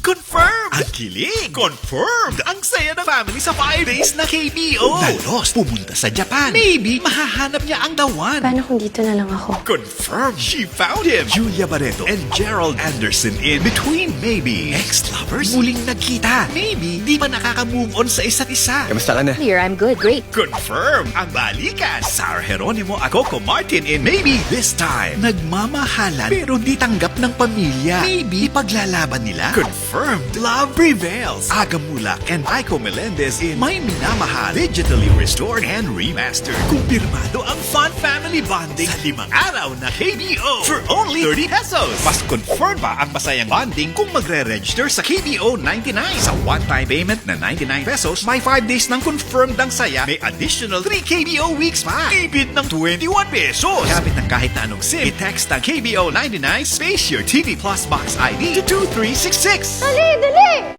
Confirmed! Ang kilig! Confirmed! Ang saya ng family sa 5 days na KBO! Dalos, pumunta sa Japan. Maybe, mahahanap niya ang the one. Paano kung dito na lang ako? Confirmed! She found him! Julia Barreto and Gerald Anderson in Between Maybe. Ex-lovers? Muling nagkita. Maybe, di pa nakaka-move on sa isa't isa. Kamusta ka na? Here, I'm good. Great. Confirm ang balikan. Sarah Geronimo at Coco Martin in Maybe This Time. Nagmamahalan pero di tanggap ng pamilya. Maybe paglalaban nila. Confirmed. Love prevails. Aga Mulak and Aiko Melendez in May Minamahal. Digitally restored and remastered. Kumpirmado ang fun family bonding sa 5 araw na KBO for only 30 pesos. Mas confirm pa ang masayang bonding kung magre-register sa KBO 99. Sa one-time payment na 99 pesos, may 5 days ng confirmed ang saya. May additional 3 KBO weeks pa. Tipid ng 21 pesos. Gamit ng kahit na anong SIM. I-text ang KBO 99 space your TV Plus Box ID to 2366. Dali!